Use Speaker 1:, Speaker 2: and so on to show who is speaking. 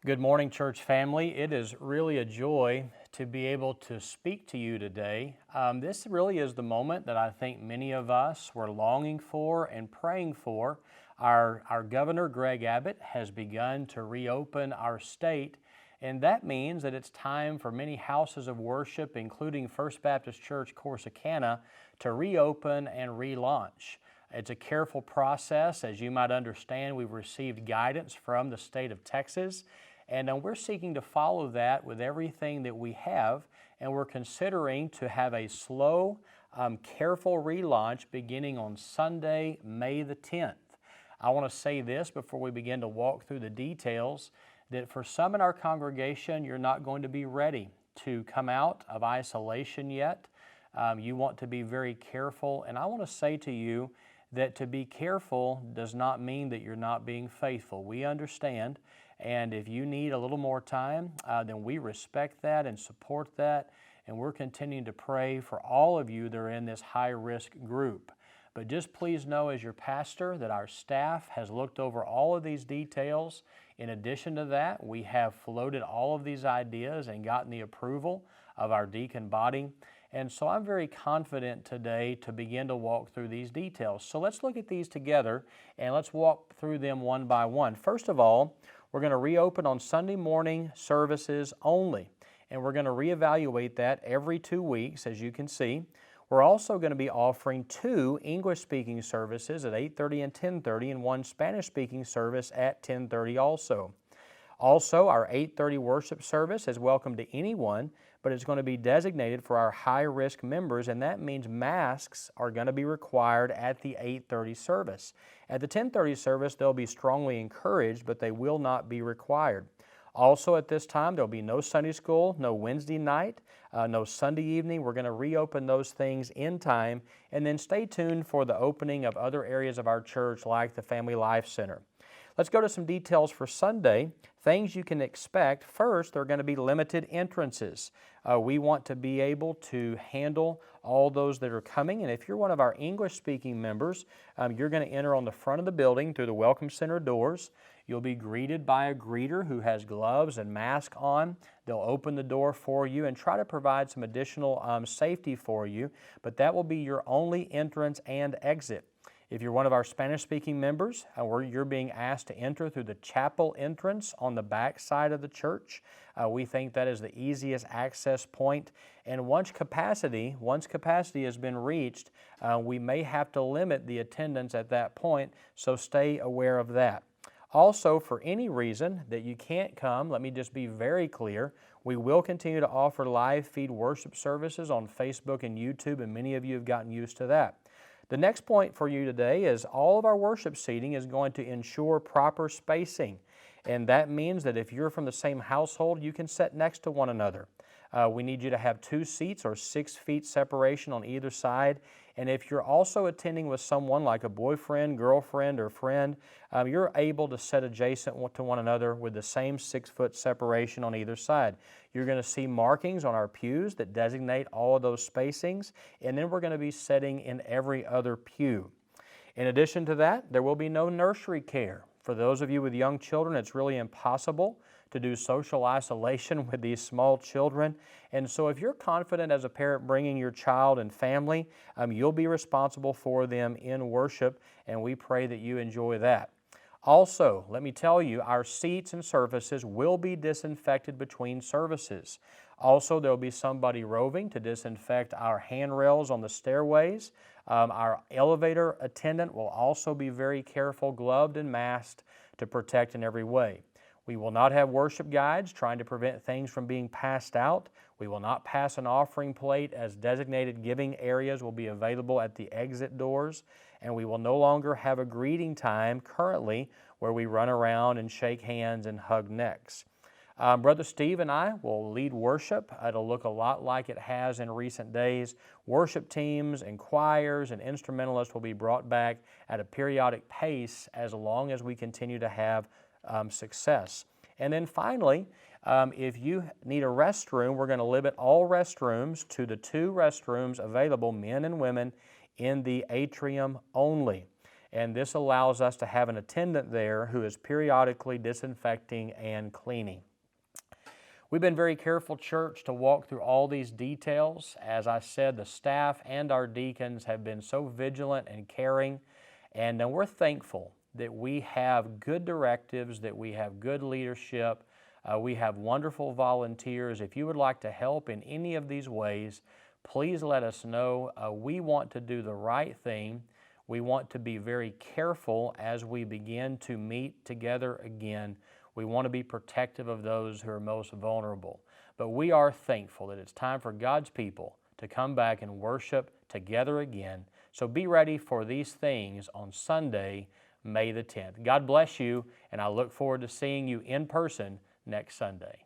Speaker 1: Good morning, church family. It is really a joy to be able to speak to you today. This really is the moment that I think many of us were longing for and praying for. Our Governor, Greg Abbott, has begun to reopen our state, and that means that it's time for many houses of worship, including First Baptist Church Corsicana, to reopen and relaunch. It's a careful process. As you might understand, we've received guidance from the state of Texas, and we're seeking to follow that with everything that we have, and we're considering to have a slow, careful relaunch beginning on Sunday, May the 10th. I want to say this before we begin to walk through the details, that for some in our congregation, you're not going to be ready to come out of isolation yet. You want to be very careful, and I want to say to you that to be careful does not mean that you're not being faithful. We understand, and if you need a little more time, then we respect that and support that, and we're continuing to pray for all of you that are in this high-risk group. But just please know as your pastor that our staff has looked over all of these details. In addition to that, we have floated all of these ideas and gotten the approval of our deacon body. And so I'm very confident today to begin to walk through these details. So let's look at these together and let's walk through them one by one. First of all, we're going to reopen on Sunday morning services only, and we're going to reevaluate that every 2 weeks, as you can see. We're also going to be offering 2 English-speaking services at 8:30 and 10:30 and 1 Spanish-speaking service at 10:30 also. Also, our 8:30 worship service is welcome to anyone, but it's going to be designated for our high-risk members, and that means masks are going to be required at the 8:30 service. At the 10:30 service, they'll be strongly encouraged, but they will not be required. Also at this time, there'll be no Sunday school, no Wednesday night, no Sunday evening. We're going to reopen those things in time, and then stay tuned for the opening of other areas of our church like the Family Life Center. Let's go to some details for Sunday. Things you can expect. First, there are going to be limited entrances. We want to be able to handle all those that are coming, and if you're one of our English-speaking members, you're going to enter on the front of the building through the Welcome Center doors. You'll be greeted by a greeter who has gloves and mask on. They'll open the door for you and try to provide some additional safety for you, but that will be your only entrance and exit. If you're one of our Spanish-speaking members, you're being asked to enter through the chapel entrance on the back side of the church. We think that is the easiest access point. And once capacity has been reached, we may have to limit the attendance at that point, so stay aware of that. Also, for any reason that you can't come, let me just be very clear, we will continue to offer live feed worship services on Facebook and YouTube, and many of you have gotten used to that. The next point for you today is all of our worship seating is going to ensure proper spacing, and that means that if you're from the same household, you can sit next to one another. We need you to have 2 seats or 6 feet separation on either side, and if you're also attending with someone like a boyfriend, girlfriend, or friend, you're able to sit adjacent to one another with the same 6-foot separation on either side. You're going to see markings on our pews that designate all of those spacings, and then we're going to be sitting in every other pew. In addition to that, there will be no nursery care. For those of you with young children, it's really impossible to do social isolation with these small children. And so if you're confident as a parent bringing your child and family, you'll be responsible for them in worship, and we pray that you enjoy that. Also, let me tell you, our seats and surfaces will be disinfected between services. Also, there will be somebody roving to disinfect our handrails on the stairways. Our elevator attendant will also be very careful, gloved and masked to protect in every way. We will not have worship guides trying to prevent things from being passed out. We will not pass an offering plate, as designated giving areas will be available at the exit doors. And we will no longer have a greeting time currently where we run around and shake hands and hug necks. Brother Steve and I will lead worship. It'll look a lot like it has in recent days. Worship teams and choirs and instrumentalists will be brought back at a periodic pace as long as we continue to have success. And then finally, if you need a restroom, we're going to limit all restrooms to the 2 restrooms available, men and women, in the atrium only. and this allows us to have an attendant there who is periodically disinfecting and cleaning. We've been very careful, church, to walk through all these details. As I said, the staff and our deacons have been so vigilant and caring, and we're thankful that we have good directives, that we have good leadership, we have wonderful volunteers. If you would like to help in any of these ways, please let us know. We want to do the right thing. We want to be very careful as we begin to meet together again. We want to be protective of those who are most vulnerable. But we are thankful that it's time for God's people to come back and worship together again. So be ready for these things on Sunday, May the 10th. God bless you, and I look forward to seeing you in person next Sunday.